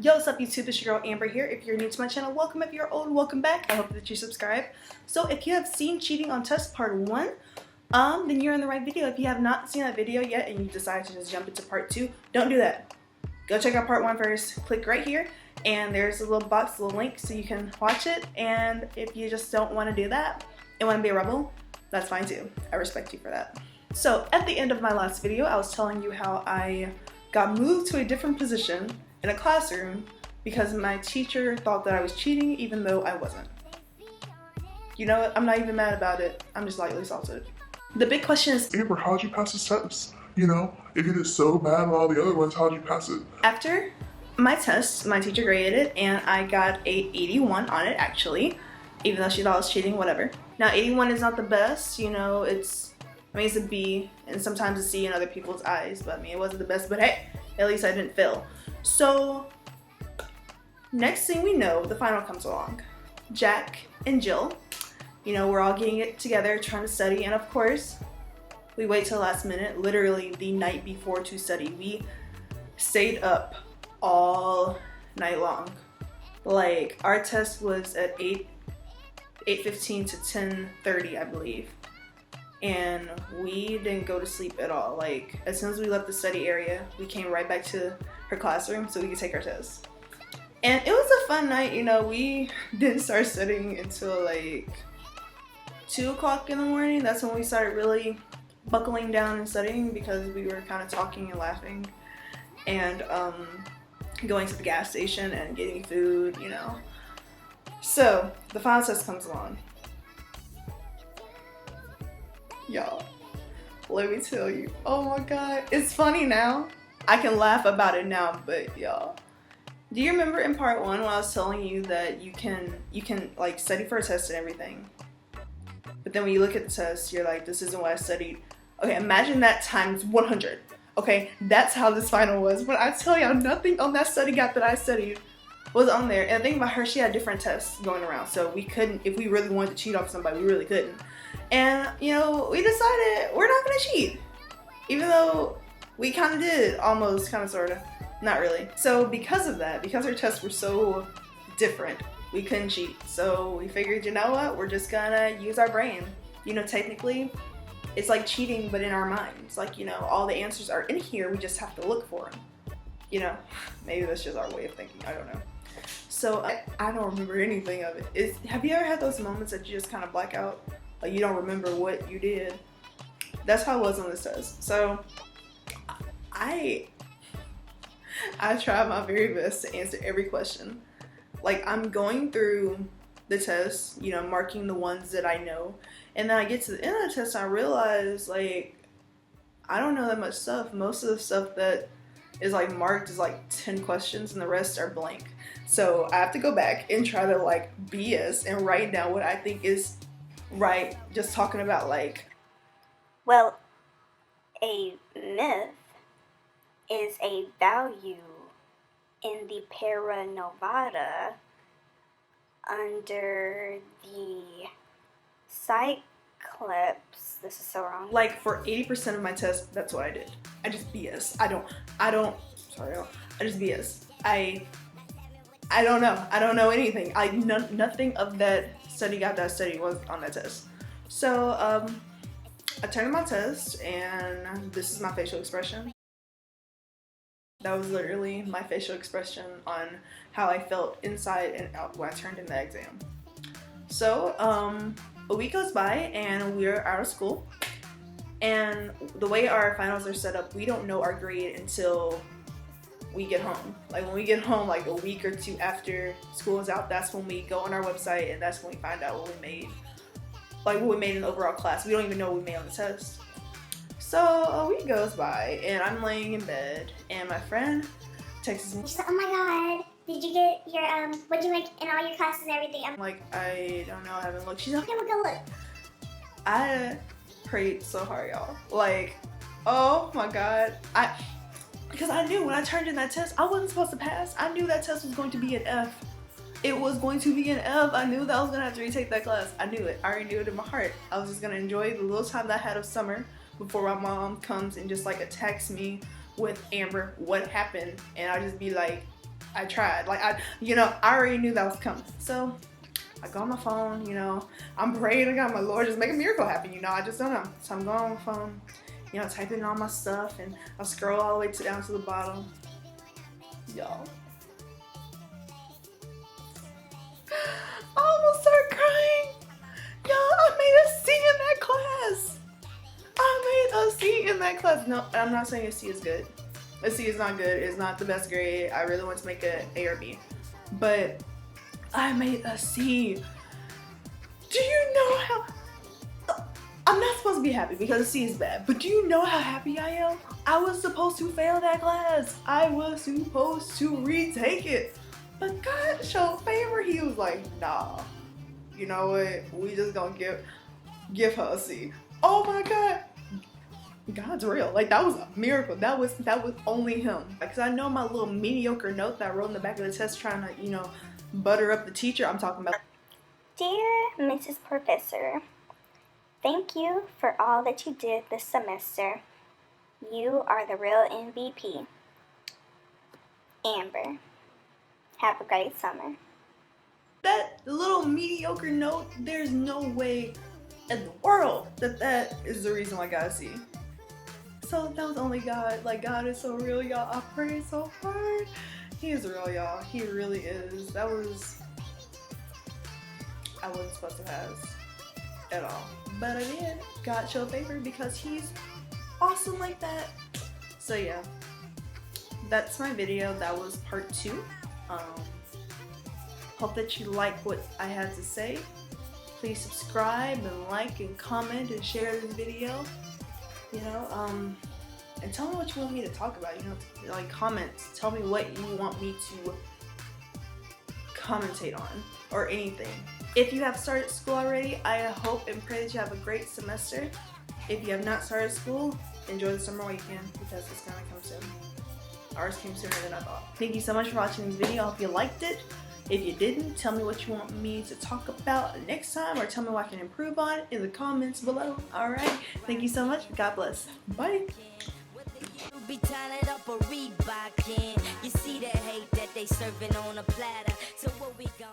Yo, what's up YouTube? It's your girl Amber here. If you're new to my channel, welcome. If you're old, welcome back. I hope that you subscribe. So if you have seen Cheating on Test Part 1, then you're in the right video. If you have not seen that video yet and you decide to just jump into Part 2, don't do that. Go check out Part 1 first. Click right here and there's a little box, a little link so you can watch it. And if you just don't want to do that and want to be a rebel, that's fine too. I respect you for that. So at the end of my last video, I was telling you how I got moved to a different position in a classroom because my teacher thought that I was cheating even though I wasn't. You know what? I'm not even mad about it. I'm just lightly salted. The big question is, Amber, how'd you pass this test? You know, if you did so bad on all the other ones, how'd you pass it? after my test, my teacher graded it and I got a 81 on it actually, even though she thought I was cheating, whatever. Now 81 is not the best, you know, it's a B and sometimes a C in other people's eyes, but I mean, it wasn't the best, but hey, at least I didn't fail. So next thing we know, the final comes along. Jack and Jill, you know, we're all getting it together, trying to study, and of course, we wait till the last minute, literally the night before to study. We stayed up all night long. Like, our test was at 8:15 to 10:30, I believe. And we didn't go to sleep at all. Like, as soon as we left the study area, we came right back to her classroom so we could take our test. And it was a fun night, you know. We didn't start studying until like 2 o'clock in the morning. That's when we started really buckling down and studying because we were kind of talking and laughing and going to the gas station and getting food, you know. So the final test comes along. Y'all, let me tell you, oh my god, it's funny now. I can laugh about it now, but y'all, do you remember in part 1 when I was telling you that you can like study for a test and everything, but then when you look at the test, you're like, this isn't what I studied. Okay, imagine that times 100. Okay, that's how this final was. When I tell y'all, nothing on that study guide that I studied was on there. And the thing about her, she had different tests going around, so we couldn't, if we really wanted to cheat off somebody, we really couldn't. And, you know, we decided we're not gonna cheat. Even though we kind of did, almost, kind of, sort of. Not really. So because of that, because our tests were so different, we couldn't cheat. So we figured, you know what, we're just gonna use our brain. You know, technically, it's like cheating, but in our minds. Like, you know, all the answers are in here, we just have to look for them. You know, maybe that's just our way of thinking, I don't know. So I don't remember anything of it. Have you ever had those moments that you just kind of black out? Like, you don't remember what you did? That's how it was on this test. So I tried my very best to answer every question. Like, I'm going through the test, you know, marking the ones that I know. And then I get to the end of the test and I realize, like, I don't know that much stuff. Most of the stuff that is, like, marked is, like, 10 questions and the rest are blank. So I have to go back and try to, like, BS and write down what I think is right. Just talking about, like... Well, a myth is a value in the Para Novata under the Cyclops. This is so wrong. Like, for 80% of my test, that's what I did. I just BS. I just BS. I don't know. I don't know anything. Nothing of that study guide that I studied was on that test. So, I turned in my test, and this is my facial expression. That was literally my facial expression on how I felt inside and out when I turned in the exam. So, a week goes by and we're out of school. And the way our finals are set up, we don't know our grade until we get home. Like, when we get home, like a week or 2 after school is out, that's when we go on our website and that's when we find out what we made. Like, what we made in the overall class. We don't even know what we made on the test. So a week goes by and I'm laying in bed and my friend texts me. She's like, oh my god, did you get your, what'd you make in all your classes and everything? I'm like, I don't know, I haven't looked. She's like, okay, we'll go look. I prayed so hard, y'all. Like, oh my god. Because I knew when I turned in that test, I wasn't supposed to pass. I knew that test was going to be an F. It was going to be an F. I knew that I was going to have to retake that class. I knew it. I already knew it in my heart. I was just going to enjoy the little time that I had of summer before my mom comes and just like attacks me with, Amber, what happened? And I just be like, I tried. Like, I already knew that was coming. So I go on my phone, I'm praying to God, my Lord, just make a miracle happen, I just don't know. So I'm going on my phone, typing in all my stuff, and I'll scroll all the way down to the bottom. Y'all. I almost started crying. Y'all, I made a C in that class. I made a C in that class. No, I'm not saying a C is good. A C is not good. It's not the best grade. I really want to make an A or B. But I made a C. Do you know how... I'm not supposed to be happy because a C is bad. But do you know how happy I am? I was supposed to fail that class. I was supposed to retake it. But God showed favor. He was like, nah. You know what? We just gonna give her a C. Oh my God. God's real. Like, that was a miracle. That was only him. Because I know my little mediocre note that I wrote in the back of the test trying to, butter up the teacher. I'm talking about. Dear Mrs. Professor, thank you for all that you did this semester. You are the real MVP. Amber. Have a great summer. That little mediocre note, there's no way in the world that is the reason why I got a C. So that was only God. Like, God is so real, y'all. I pray so hard. He is real, y'all. He really is. I wasn't supposed to pass at all. But I did. God showed favor because he's awesome like that. So yeah. That's my video. That was part 2. Hope that you like what I had to say. Please subscribe and like and comment and share this video. And tell me what you want me to talk about. Like, comments. Tell me what you want me to commentate on or anything. If you have started school already, I hope and pray that you have a great semester. If you have not started school, enjoy the summer while you can because it's gonna come soon. Ours came sooner than I thought. Thank you so much for watching this video. I hope you liked it. If you didn't, tell me what you want me to talk about next time or tell me what I can improve on in the comments below. Alright, thank you so much. God bless. Bye. Be tying up a Reebok in. You see the hate that they serving on a platter. So what we gon'